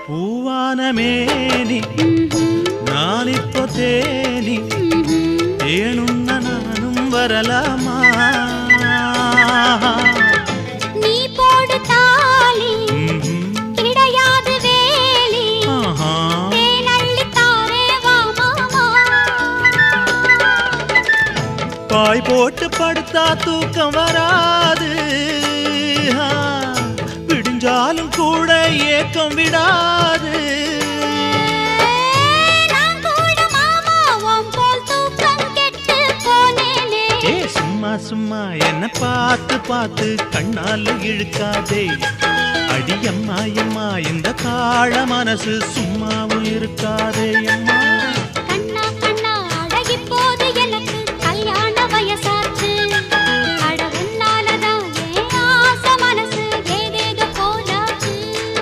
பூவான மேனி நான் இப்போ தேனி தேனுண்ண நானும் வரலாமா நீ போடு தாலி கிடையாது வேலி தேனள்ளி தாரே வா மாமா பாய் போட்டு படுத்தா தூக்கம் வராது விடிஞ்சாலும் கூட ஏக்கம் விடாது சும்மா சும்மா என்ன பார்த்து பார்த்து கண்ணால இழுக்காதே அடியம்மா அம்மா இந்த காள மனசு சும்மாவும் இருக்காதே அம்மா